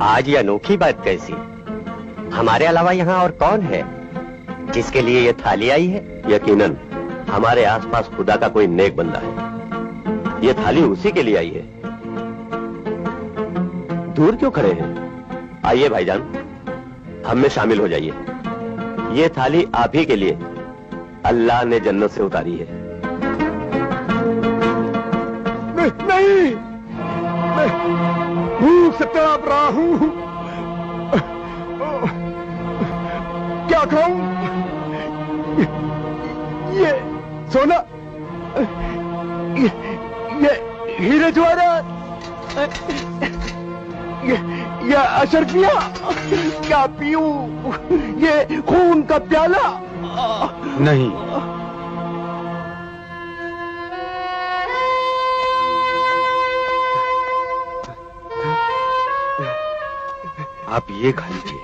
आज ये अनोखी बात कैसी? हमारे अलावा यहाँ और कौन है जिसके लिए ये थाली आई है? यकीनन हमारे आसपास खुदा का कोई नेक बंदा है। ये थाली उसी के लिए आई है। दूर क्यों खड़े हैं? आइए भाईजान, हम में शामिल हो जाइए। ये थाली आप ही के लिए अल्लाह ने जन्नत से उतारी है। नहीं, मैं भूख से तड़प रहा हूं। क्या खाऊं? ये सोना, ये हीरे जवाहरात, ये अशरफिया, क्या पीऊं? ये खून का प्याला? नहीं, आप ये खा लीजिए।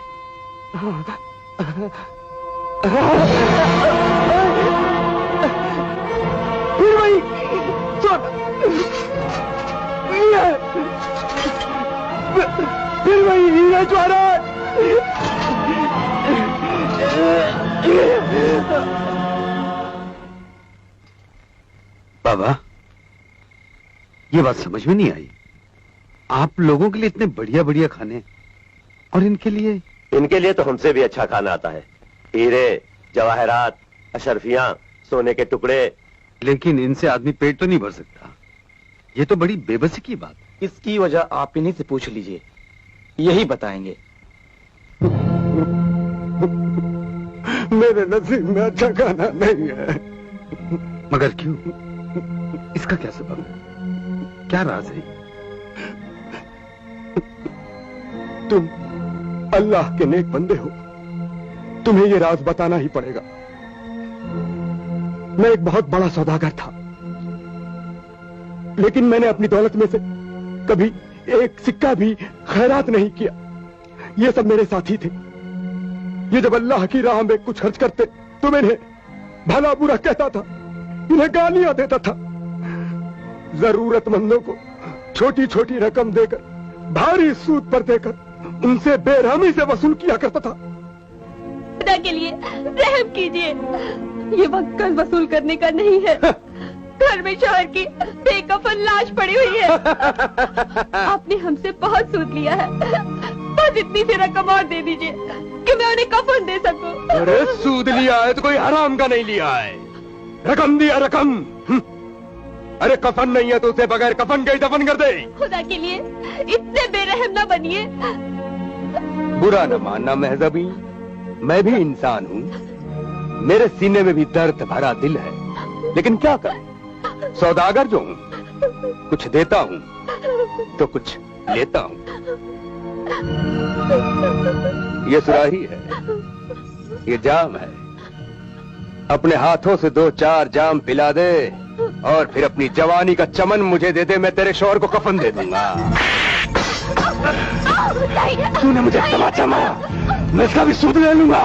फिर वही सोना, फिर वही हीरे जवाहरात। बाबा, ये बात समझ में नहीं आई। आप लोगों के लिए इतने बढ़िया बढ़िया खाने, और इनके लिए तो हमसे भी अच्छा खाना आता है। हीरे जवाहरात, अशरफियां, सोने के टुकड़े। लेकिन इनसे आदमी पेट तो नहीं भर सकता। ये तो बड़ी बेबसी की बात। इसकी वजह आप इन्हीं से पूछ लीजिए, यही बताएंगे। मेरे नसीब में अच्छा खाना नहीं है। मगर क्यों? इसका क्या सबब है? क्या राज है? तुम अल्लाह के नेक बंदे हो, तुम्हें ये राज बताना ही पड़ेगा। मैं एक बहुत बड़ा सौदागर था, लेकिन मैंने अपनी दौलत में से कभी एक सिक्का भी खैरात नहीं किया। ये सब मेरे साथी थे। ये जब अल्लाह की राह में कुछ खर्च करते तो मैं इन्हें भला बुरा कहता था, इन्हें गालियां देता था। जरूरतमंदों को छोटी छोटी रकम देकर, भारी सूद पर देकर उनसे बेरहमी से वसूल किया करता था। खुदा के लिए रहम कीजिए, ये वक्त कर्ज वसूल करने का नहीं है। घर में शौहर की बेकफन लाश पड़ी हुई है। आपने हमसे बहुत सूद लिया है, बस इतनी सी रकम और दे दीजिए कि मैं उन्हें कफन दे सकूं। अरे सूद लिया है तो कोई हराम का नहीं लिया है। रकम दिया, रकम। अरे कफन नहीं है तो उसे बगैर कफन के ही दफन कर दे। खुदा के लिए इतने बेरहम न बनिए। बुरा न मानना महजबी, मैं भी इंसान हूँ। मेरे सीने में भी दर्द भरा दिल है, लेकिन क्या कर, सौदागर जो हूँ, कुछ देता हूँ तो कुछ लेता हूँ। ये सुराही है, ये जाम है। अपने हाथों से 2-4 जाम पिला दे और फिर अपनी जवानी का चमन मुझे दे दे। मैं तेरे शौहर को कफन दे दूंगा। तूने मुझे तमाचा मारा, मैं इसका भी सूद ले लूंगा।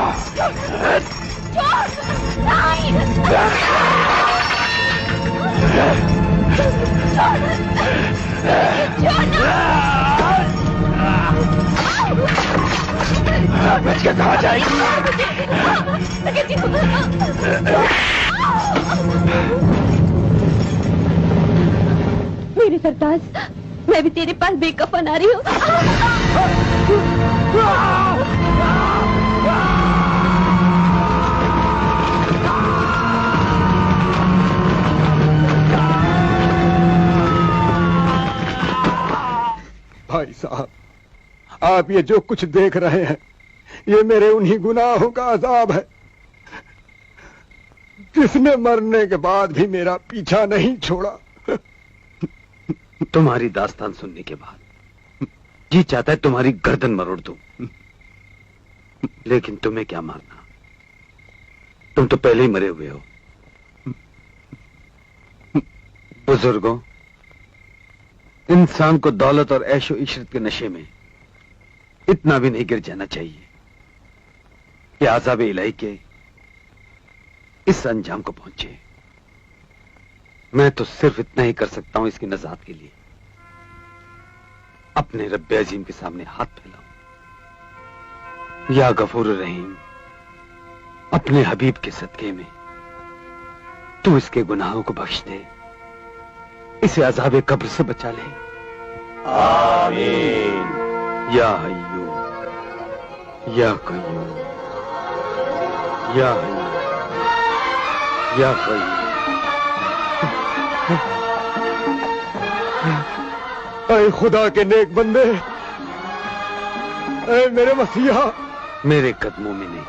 बच के कहाँ जाएगी? मेरे सरताज, मैं भी तेरे पास बेकफन आ रही हूँ। भाई साहब, आप ये जो कुछ देख रहे हैं, ये मेरे उन्हीं गुनाहों का अजाब है जिसने मरने के बाद भी मेरा पीछा नहीं छोड़ा। तुम्हारी दास्तान सुनने के बाद जी चाहता है तुम्हारी गर्दन मरोड़ दूं, लेकिन तुम्हें क्या मारना, तुम तो पहले ही मरे हुए हो। बुजुर्गों, इंसान को दौलत और ऐशो इशरत के नशे में इतना भी नहीं गिर जाना चाहिए कि आज़ाब इलाही के इस अंजाम को पहुंचे। मैं तो सिर्फ इतना ही कर सकता हूं इसकी नजात के लिए, अपने रब्बे अजीम के सामने हाथ फैलाऊं। या गफूर रहीम, अपने हबीब के सदके में तू इसके गुनाहों को बख्श दे, इसे अज़ाबे कब्र से बचा ले। आमीन। या हय्यू या कय्यूम, या हय्यू या कय्यूम। अरे खुदा के नेक बंदे, अरे मेरे मसीहा। मेरे कदमों में नहीं,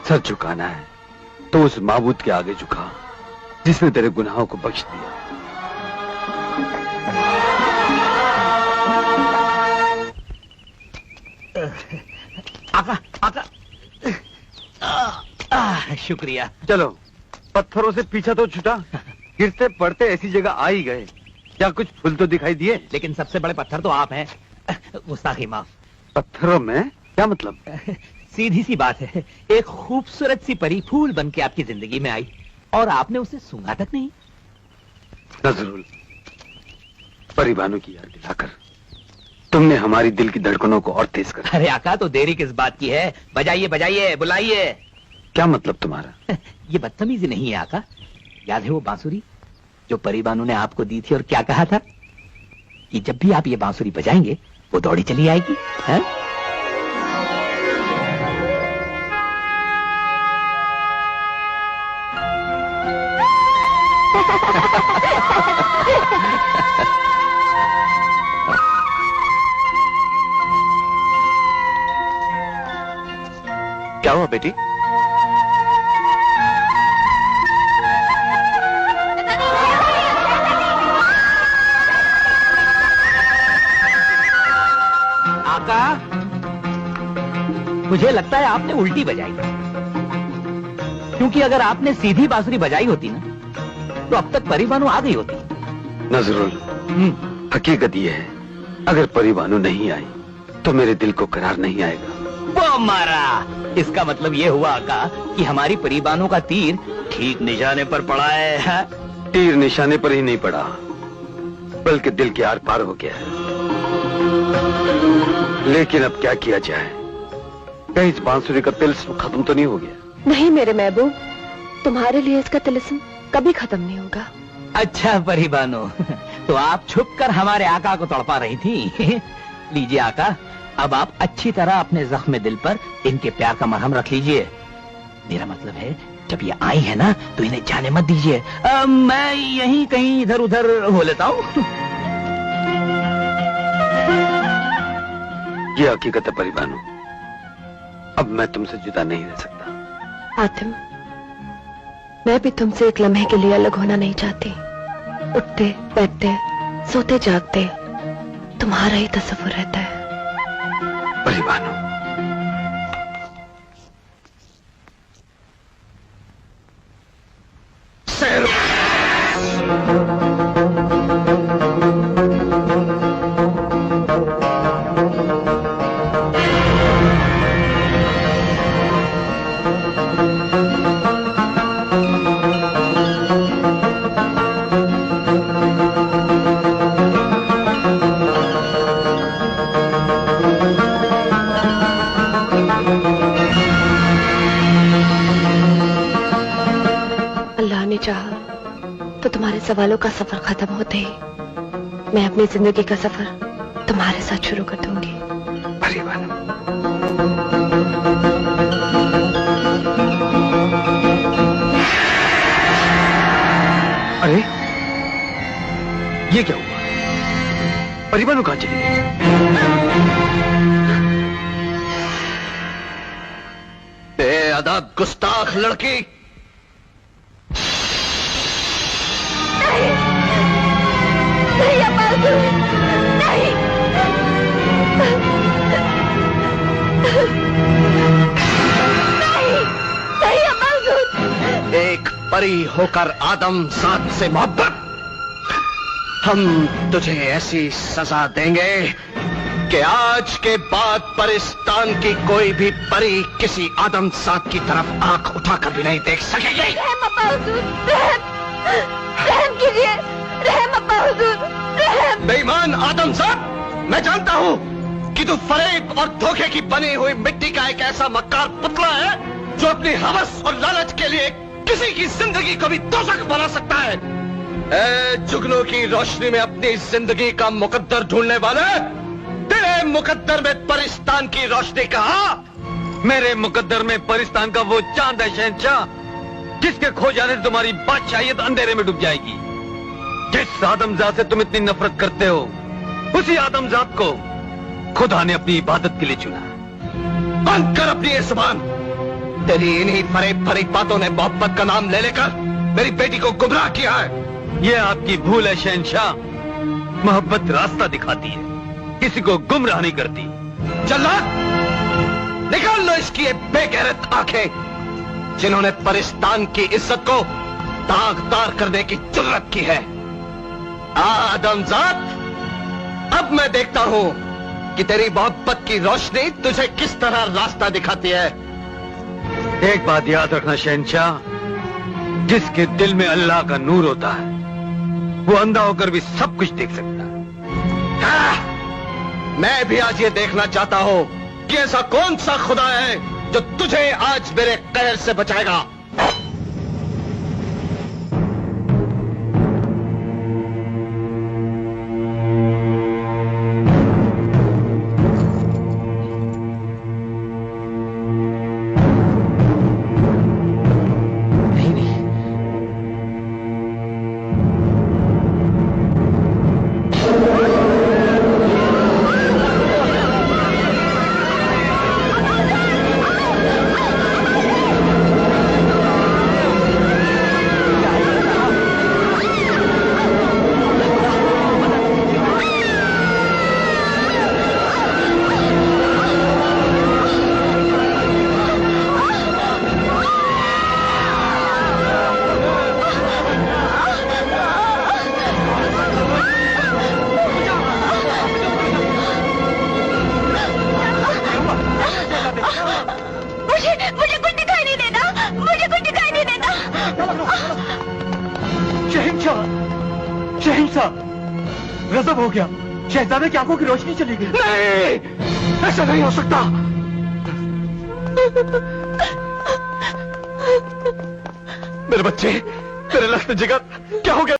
सर झुकाना है तो उस माबूद के आगे झुका जिसने तेरे गुनाहों को बख्श दिया। आका आका शुक्रिया। चलो, पत्थरों से पीछा तो छुटा, गिरते पड़ते ऐसी जगह आ ही गए। क्या कुछ फूल तो दिखाई दिए? लेकिन सबसे बड़े पत्थर तो आप हैं। गुस्ताखी माफ। पत्थरों में क्या मतलब? सीधी सी बात है, एक खूबसूरत सी परी फूल बन के आपकी जिंदगी में आई और आपने उसे सूंघा तक नहीं। नजरुल, परिबानों की याद दिलाकर तुमने हमारी दिल की धड़कनों को और तेज कर। अरे आका, तो देरी किस बात की है? बजाइए बजाइए, बुलाइए। क्या मतलब तुम्हारा? ये बदतमीजी नहीं है आका। याद है वो बांसुरी जो परिबानू ने आपको दी थी और क्या कहा था कि जब भी आप ये बांसुरी बजाएंगे वो दौड़ी चली आएगी, है? क्या हुआ बेटी? आका, मुझे लगता है आपने उल्टी बजाई, क्योंकि अगर आपने सीधी बांसुरी बजाई होती ना तो अब तक परिबानू आ गई होती। नजरुल, हकीकत ये है, अगर परिबानू नहीं आई तो मेरे दिल को करार नहीं आएगा। वो मारा, इसका मतलब ये हुआ आका कि हमारी परिबानों का तीर ठीक निशाने पर पड़ा है। तीर निशाने पर ही नहीं पड़ा, बल्कि दिल के आर पार हो गया है। लेकिन अब क्या किया जाए? कहीं इस बांसुरी का तिलिस्म खत्म तो नहीं हो गया? नहीं मेरे महबूब, तुम्हारे लिए इसका तिलिस्म कभी खत्म नहीं होगा। अच्छा परिबानो, तो आप छुपकर हमारे आका को तड़पा रही थी। लीजिए आका, अब आप अच्छी तरह अपने जख्म दिल पर इनके प्यार का मरहम रख लीजिए। मेरा मतलब है, जब ये आई है ना तो इन्हें जाने मत दीजिए। मैं यहीं कहीं इधर उधर हो लेता हूँ। ये हकीकत है परिबानू, अब मैं तुमसे जुदा नहीं रह सकता। आतिम, मैं भी तुमसे एक लम्हे के लिए अलग होना नहीं चाहती। उठते बैठते सोते जागते तुम्हारा ही तस्वुर रहता है। परिबानू, अल्लाह ने चाहा तो तुम्हारे सवालों का सफर खत्म होते ही मैं अपनी जिंदगी का सफर तुम्हारे साथ शुरू कर दूंगी। परिबानू, अरे ये क्या हुआ? परिबानू कहां चली गई? बेअदब गुस्ताख लड़की! नहीं अब्बास, नहीं। नहीं अब्बास। एक परी होकर आदम साथ से मोहब्बत, हम तुझे ऐसी सजा देंगे कि आज के बाद परिस्तान की कोई भी परी किसी आदमजात की तरफ आंख उठाकर भी नहीं देख सकेगी। रहम अब्बा हुजूर, रहम कीजिए, रहम अब्बा हुजूर, रहम। बेईमान आदमजात, मैं जानता हूँ कि तू फरेब और धोखे की बनी हुई मिट्टी का एक ऐसा मक्कार पुतला है जो अपनी हवस और लालच के लिए किसी की जिंदगी को भी दोज़ख बना सकता है। ए जुगनू की रोशनी में अपनी जिंदगी का मुकद्दर ढूंढने वाले, तेरे मुकद्दर में परिस्तान की रोशनी कहाँ? मेरे मुकद्दर में परिस्तान का वो चांद है शहंशाह, जिसके खो जाने से तुम्हारी बादशाहियत अंधेरे में डूब जाएगी। जिस आदमजात से तुम इतनी नफरत करते हो, उसी आदमजात को खुदा ने अपनी इबादत के लिए चुना। बंद कर अपनी ये जुबान। तेरी इन्हीं फरेब भरी बातों ने मोहब्बत का नाम ले लेकर मेरी बेटी को गुमराह किया है। ये आपकी भूल है शहंशाह। मोहब्बत रास्ता दिखाती है, किसी को गुमराह नहीं करती। जल्लाद, निकाल लो इसकी ये बेगैरत आंखें जिन्होंने परिस्तान की इज्जत को दागदार करने की जुर्रत की है। आदमजात, अब मैं देखता हूं कि तेरी मोहब्बत की रोशनी तुझे किस तरह रास्ता दिखाती है। एक बात याद रखना शहंशाह, जिसके दिल में अल्लाह का नूर होता है, वो अंधा होकर भी सब कुछ देख सकता है। मैं भी आज ये देखना चाहता हूं कि ऐसा कौन सा खुदा है जो तुझे आज मेरे कहर से बचाएगा। मुझे कुछ दिखाई नहीं देता, मुझे कुछ दिखाई नहीं देता। शहंशाह, शहंशाह, गजब हो गया। शहजादे की आंखों की रोशनी चली गई। नहीं, ऐसा नहीं हो सकता। मेरे बच्चे, तेरे लख्त जिगर, क्या हो गया?